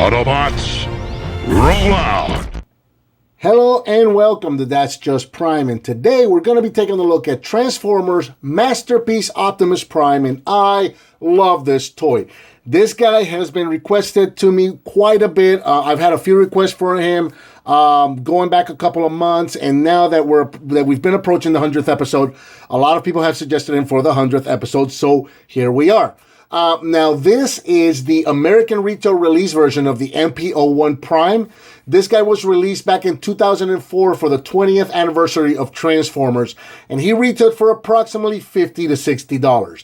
Autobots, roll out! Hello and welcome to That's Just Prime, and today we're going to be taking a look at Transformers Masterpiece Optimus Prime, and I love this toy. This guy has been requested to me quite a bit. I've had a few requests for him going back a couple of months, and now that we've been approaching the 100th episode, a lot of people have suggested him for the 100th episode, so here we are. Now, this is the American retail release version of the MP-01 Prime. This guy was released back in 2004 for the 20th anniversary of Transformers, and he retailed for approximately $50 to $60.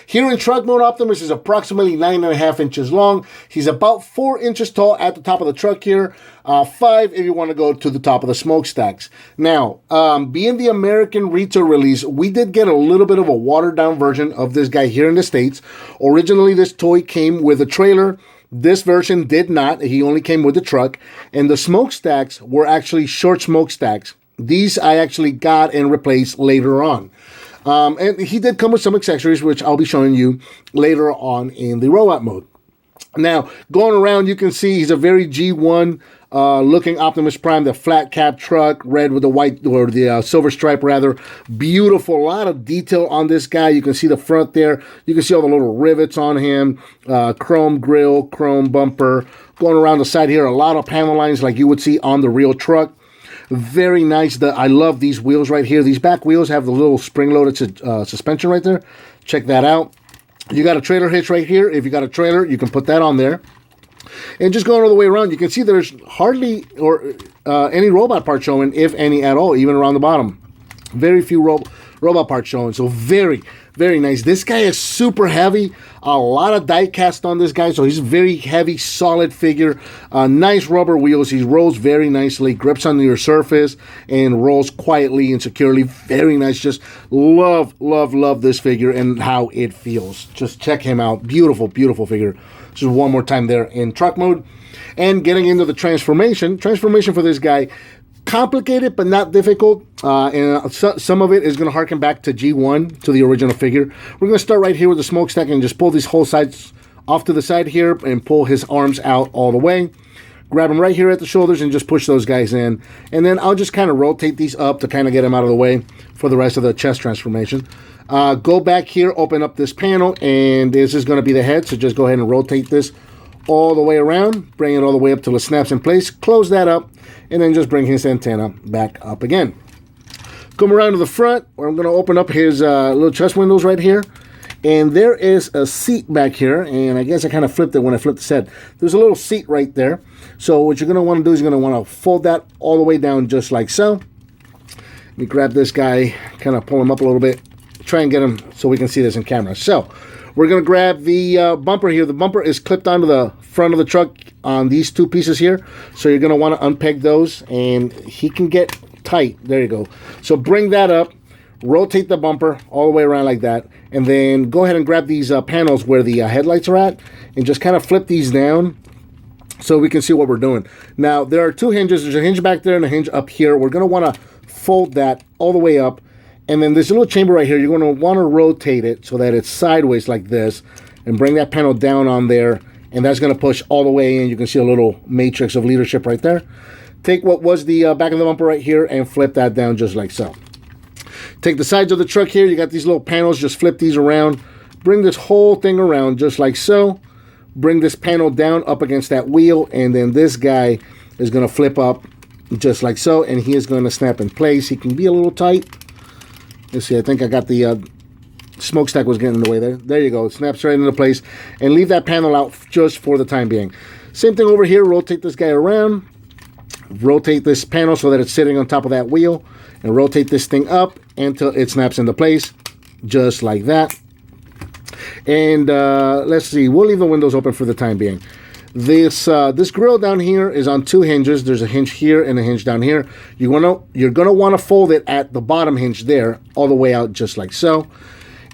Here in truck mode, Optimus is approximately 9.5 inches long. He's about 4 inches tall at the top of the truck here. 5 if you want to go to the top of the smokestacks. Now, being the American retail release, we did get a little bit of a watered down version of this guy here in the States. Originally, this toy came with a trailer. This version did not. He only came with the truck. And the smokestacks were actually short smokestacks. These I actually got and replaced later on. And he did come with some accessories, which I'll be showing you later on in the robot mode. Now, going around, you can see he's a very G1 looking Optimus Prime, the flat cap truck, red with the white, or the silver stripe rather. Beautiful, a lot of detail on this guy. You can see the front there. You can see all the little rivets on him, chrome grille, chrome bumper. Going around the side here, a lot of panel lines like you would see on the real truck. Very nice. I love these wheels right here. These back wheels have the little spring-loaded suspension right there. Check that out. You got a trailer hitch right here. If you got a trailer, you can put that on there. And just going all the way around, you can see there's hardly any robot parts showing, if any at all, even around the bottom. Very few robot parts showing. So very, very nice. This guy is super heavy. A lot of die cast on this guy. So he's a very heavy, solid figure. Nice rubber wheels. He rolls very nicely. Grips onto your surface and rolls quietly and securely. Very nice. Just love, love, love this figure and how it feels. Just check him out. Beautiful, beautiful figure. Just one more time there in truck mode. And getting into the transformation for this guy, complicated but not difficult, and some of it is going to harken back to G1, to the original figure. We're going to start right here with the smokestack and just pull these whole sides off to the side here and pull his arms out all the way. Grab him right here at the shoulders and just push those guys in. And then I'll just kind of rotate these up to kind of get him out of the way for the rest of the chest transformation. Go back here, open up this panel, and this is going to be the head, so just go ahead and rotate this all the way around, bring it all the way up till it snaps in place, close that up, and then just bring his antenna back up again. Come around to the front, where I'm going to open up his little chest windows right here, and there is a seat back here, and I guess I kind of flipped it when I flipped the head. There's a little seat right there, so what you're going to want to do is you're going to want to fold that all the way down just like so. Let me grab this guy, kind of pull him up a little bit, try and get him so we can see this in camera. So, we're going to grab the bumper here. The bumper is clipped onto the front of the truck on these two pieces here. So you're going to want to unpeg those, and he can get tight. There you go. So bring that up, rotate the bumper all the way around like that, and then go ahead and grab these panels where the headlights are at, and just kind of flip these down so we can see what we're doing. Now, there are two hinges. There's a hinge back there and a hinge up here. We're going to want to fold that all the way up. And then this little chamber right here, you're going to want to rotate it so that it's sideways like this, and bring that panel down on there, and that's going to push all the way in. You can see a little matrix of leadership right there. Take what was the back of the bumper right here and flip that down just like so. Take the sides of the truck here. You got these little panels. Just flip these around. Bring this whole thing around just like so. Bring this panel down up against that wheel, and then this guy is going to flip up just like so, and he is going to snap in place. He can be a little tight. Let's see, I think I got the smokestack was getting in the way there. There you go. It snaps right into place. And leave that panel out just for the time being. Same thing over here. Rotate this guy around. Rotate this panel so that it's sitting on top of that wheel. And rotate this thing up until it snaps into place. Just like that. And let's see. We'll leave the windows open for the time being. This grill down here is on two hinges. There's a hinge here and a hinge down here. You're gonna want to fold it at the bottom hinge there, all the way out just like so.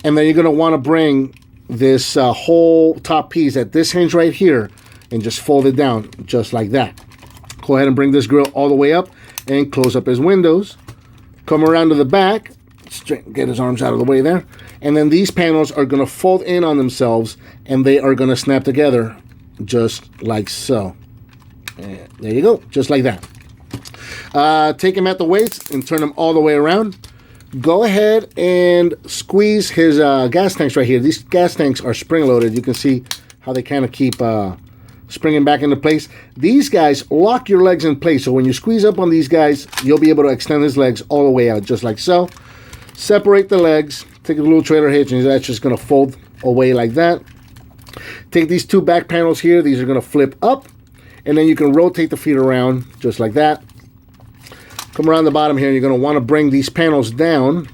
And then you're gonna want to bring this whole top piece at this hinge right here and just fold it down just like that. Go ahead and bring this grill all the way up and close up his windows. Come around to the back, get his arms out of the way there. And then these panels are gonna fold in on themselves, and they are gonna snap together just like so. And there you go, just like that. Take him at the weights and turn him all the way around. Go ahead and squeeze his gas tanks right here. These gas tanks are spring-loaded. You can see how they kind of keep springing back into place. These guys lock your legs in place, so when you squeeze up on these guys, you'll be able to extend his legs all the way out, just like so. Separate the legs, take a little trailer hitch, and that's just going to fold away like that. Take these two back panels here. These are going to flip up, and then you can rotate the feet around, just like that. Come around the bottom here, and you're going to want to bring these panels down,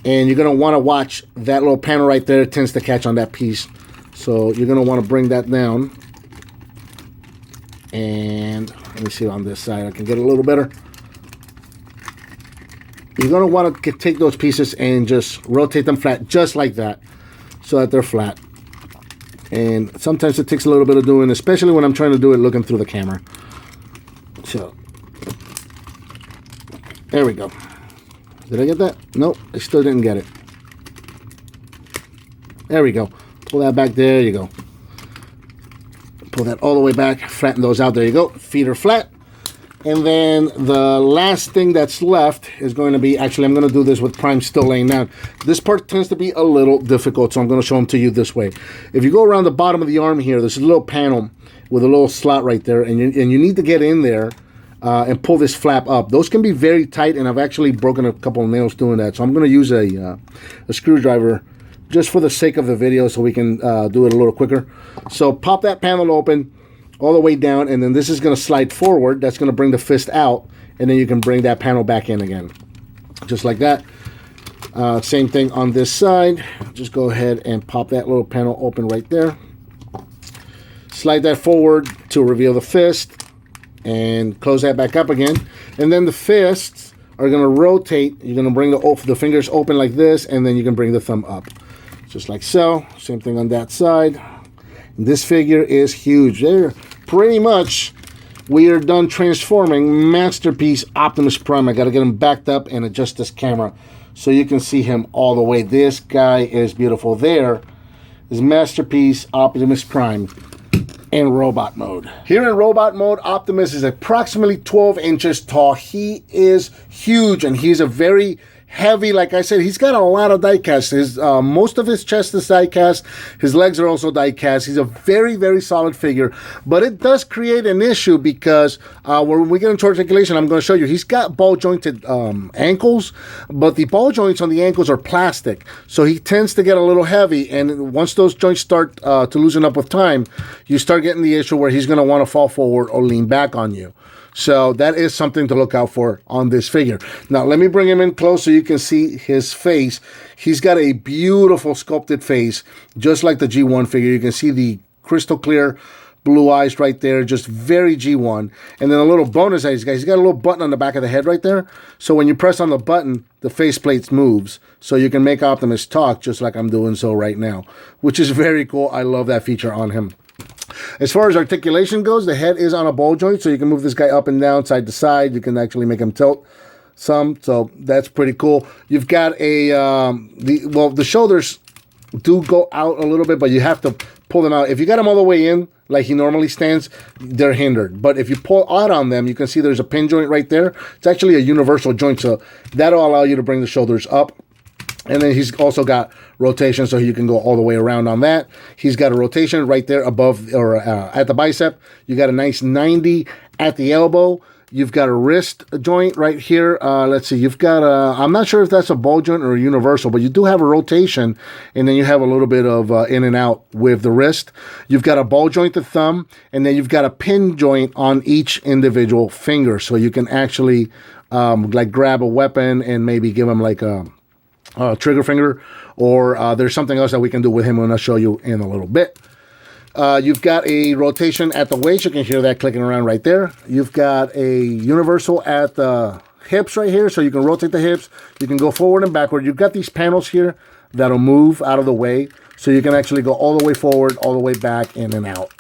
and you're going to want to watch that little panel right there. It tends to catch on that piece, so you're going to want to bring that down. And let me see on this side, I can get a little better. You're going to want to take those pieces and just rotate them flat, just like that, so that they're flat. And sometimes it takes a little bit of doing, especially when I'm trying to do it looking through the camera. So there we go. Did I get that? Nope, I still didn't get it. There we go. Pull that back. There you go. Pull that all the way back. Flatten those out. There you go. Feet are flat. And then the last thing that's left is going to be, actually I'm going to do this with Prime still laying down. This part tends to be a little difficult, so I'm going to show them to you this way. If you go around the bottom of the arm here, there's a little panel with a little slot right there, and you need to get in there and pull this flap up. Those can be very tight, and I've actually broken a couple of nails doing that. So I'm going to use a screwdriver just for the sake of the video so we can do it a little quicker. So pop that panel open all the way down, and then this is going to slide forward. That's going to bring the fist out, and then you can bring that panel back in again. Just like that. Same thing on this side. Just go ahead and pop that little panel open right there. Slide that forward to reveal the fist, and close that back up again. And then the fists are going to rotate. You're going to bring the fingers open like this, and then you can bring the thumb up. Just like so. Same thing on that side. This figure is huge. There, pretty much, we are done transforming Masterpiece Optimus Prime. I got to get him backed up and adjust this camera so you can see him all the way. This guy is beautiful. There is Masterpiece Optimus Prime in robot mode. Here in robot mode, Optimus is approximately 12 inches tall. He is huge, and he's a very heavy. Like I said, he's got a lot of die cast. Most of his chest is die cast. His legs are also die cast. He's a very, very solid figure, but it does create an issue because when we get into articulation, I'm going to show you, he's got ball jointed ankles, but the ball joints on the ankles are plastic, so he tends to get a little heavy, and once those joints start to loosen up with time, you start getting the issue where he's going to want to fall forward or lean back on you. So that is something to look out for on this figure. Now, let me bring him in close so you can see his face. He's got a beautiful sculpted face, just like the G1 figure. You can see the crystal clear blue eyes right there, just very G1. And then a little bonus, he's got a little button on the back of the head right there. So when you press on the button, the faceplate moves. So you can make Optimus talk just like I'm doing so right now, which is very cool. I love that feature on him. As far as articulation goes, the head is on a ball joint, so you can move this guy up and down, side to side. You can actually make him tilt some, so that's pretty cool. You've got a, the shoulders do go out a little bit, but you have to pull them out. If you got them all the way in, like he normally stands, they're hindered. But if you pull out on them, you can see there's a pin joint right there. It's actually a universal joint, so that'll allow you to bring the shoulders up. And then he's also got rotation, so you can go all the way around on that. He's got a rotation right there above or at the bicep. You got a nice 90 at the elbow. You've got a wrist joint right here. Let's see. You've got a, I'm not sure if that's a ball joint or a universal, but you do have a rotation, and then you have a little bit of in and out with the wrist. You've got a ball joint, the thumb, and then you've got a pin joint on each individual finger, so you can actually like grab a weapon and maybe give him like a trigger finger, or there's something else that we can do with him, and I'll show you in a little bit. You've got a rotation at the waist. You can hear that clicking around right there. You've got a universal at the hips right here, so you can rotate the hips. You can go forward and backward. You've got these panels here that'll move out of the way, so you can actually go all the way forward, all the way back, in and out.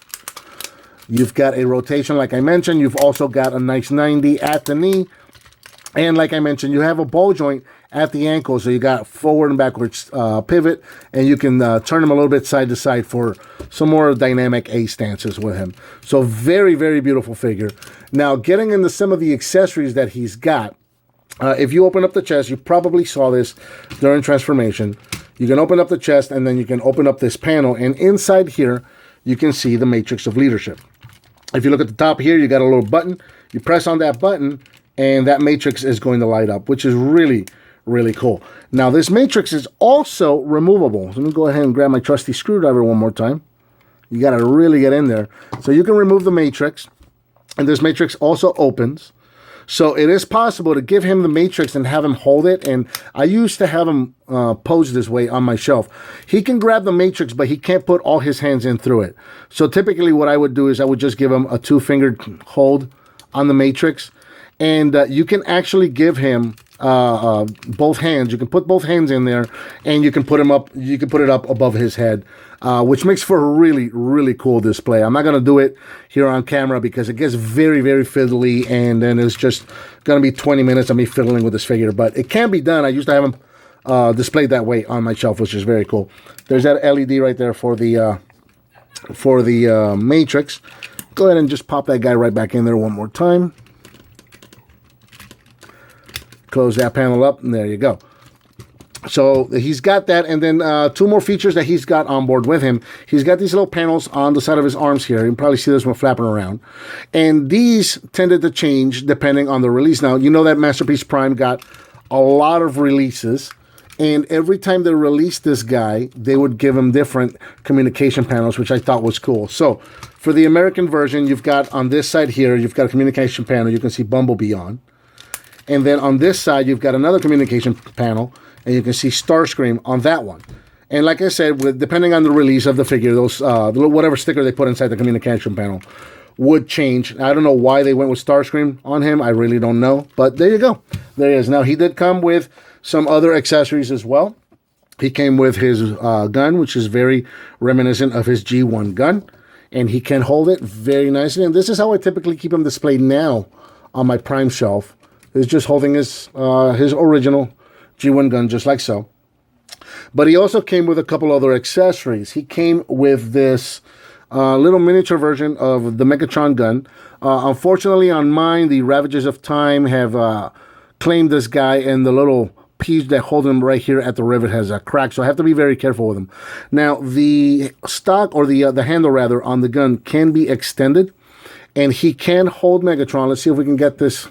You've got a rotation, like I mentioned. You've also got a nice 90 at the knee. And like I mentioned, you have a ball joint at the ankle, so you got forward and backwards pivot, and you can turn him a little bit side to side for some more dynamic A stances with him. So very, very beautiful figure. Now, getting into some of the accessories that he's got, if you open up the chest, you probably saw this during transformation. You can open up the chest, and then you can open up this panel, and inside here, you can see the Matrix of Leadership. If you look at the top here, you got a little button. You press on that button, and that matrix is going to light up, which is really, really cool. Now, this matrix is also removable. So let me go ahead and grab my trusty screwdriver one more time. You got to really get in there. So you can remove the matrix, and this matrix also opens. So it is possible to give him the matrix and have him hold it. And I used to have him posed this way on my shelf. He can grab the matrix, but he can't put all his hands in through it. So typically what I would do is I would just give him a 2-fingered hold on the matrix. And you can actually give him both hands. You can put both hands in there, and you can put him up. You can put it up above his head, which makes for a really, really cool display. I'm not going to do it here on camera because it gets very, very fiddly, and then it's just going to be 20 minutes of me fiddling with this figure. But it can be done. I used to have him displayed that way on my shelf, which is very cool. There's that LED right there for the matrix. Go ahead and just pop that guy right back in there one more time. Close that panel up, and there you go. So he's got that, and then 2 more features that he's got on board with him. He's got these little panels on the side of his arms here. You can probably see this one flapping around. And these tended to change depending on the release. Now, you know that Masterpiece Prime got a lot of releases, and every time they released this guy, they would give him different communication panels, which I thought was cool. So for the American version, you've got on this side here, you've got a communication panel. You can see Bumblebee on. And then on this side, you've got another communication panel, and you can see Starscream on that one. And like I said, depending on the release of the figure, those whatever sticker they put inside the communication panel would change. I don't know why they went with Starscream on him. I really don't know. But there you go. There he is. Now, he did come with some other accessories as well. He came with his gun, which is very reminiscent of his G1 gun. And he can hold it very nicely. And this is how I typically keep him displayed now on my Prime shelf. Is just holding his original G1 gun, just like so. But he also came with a couple other accessories. He came with this little miniature version of the Megatron gun. Unfortunately, on mine, the Ravages of Time have claimed this guy, and the little piece that holds him right here at the rivet has a crack, so I have to be very careful with him. Now, the stock, or the handle rather, on the gun can be extended, and he can hold Megatron. Let's see if we can get this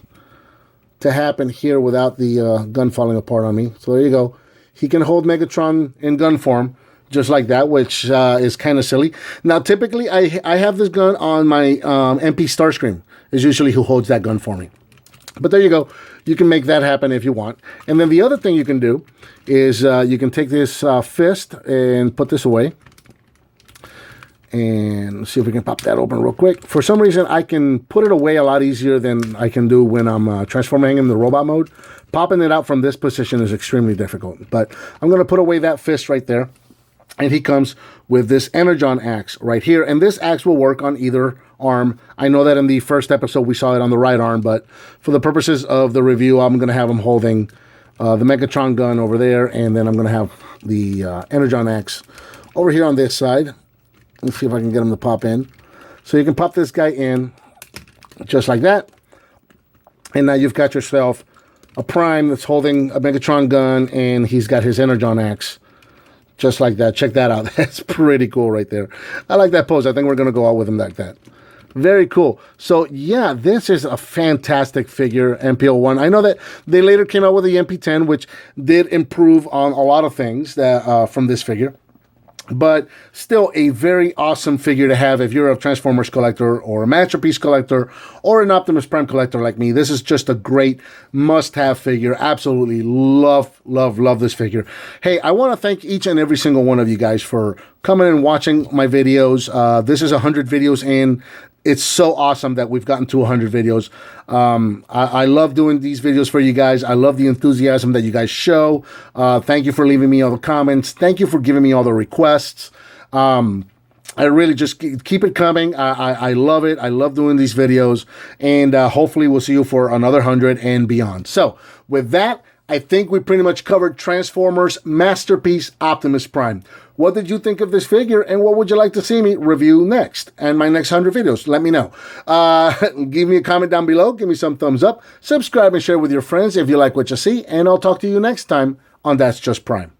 to happen here without the gun falling apart on me. So there you go. He can hold Megatron in gun form, just like that, which is kind of silly. Now, typically, I have this gun on my MP Starscream, is usually who holds that gun for me. But there you go. You can make that happen if you want. And then the other thing you can do is you can take this fist and put this away. And let's see if we can pop that open real quick. For some reason, I can put it away a lot easier than I can do when I'm transforming in the robot mode. Popping it out from this position is extremely difficult. But I'm going to put away that fist right there. And he comes with this Energon Axe right here. And this axe will work on either arm. I know that in the first episode we saw it on the right arm. But for the purposes of the review, I'm going to have him holding the Megatron gun over there. And then I'm going to have the Energon Axe over here on this side. Let's see if I can get him to pop in. So you can pop this guy in just like that. And now you've got yourself a Prime that's holding a Megatron gun, and he's got his Energon Axe just like that. Check that out. That's pretty cool right there. I like that pose. I think we're going to go out with him like that. Very cool. So, yeah, this is a fantastic figure, MP-01. I know that they later came out with the MP-10, which did improve on a lot of things that, from this figure. But still a very awesome figure to have if you're a Transformers collector or a Masterpiece collector or an Optimus Prime collector like me. This is just a great must-have figure. Absolutely love, love, love this figure. Hey, I want to thank each and every single one of you guys for coming and watching my videos. This is 100 videos in. It's so awesome that we've gotten to 100 videos. I love doing these videos for you guys. I love the enthusiasm that you guys show. Thank you for leaving me all the comments. Thank you for giving me all the requests. I really just keep it coming. I love it. I love doing these videos. And hopefully we'll see you for another 100 and beyond. So with that, I think we pretty much covered Transformers Masterpiece Optimus Prime. What did you think of this figure, and what would you like to see me review next? And my next 100 videos, let me know. Give me a comment down below, give me some thumbs up, subscribe and share with your friends if you like what you see, and I'll talk to you next time on That's Just Prime.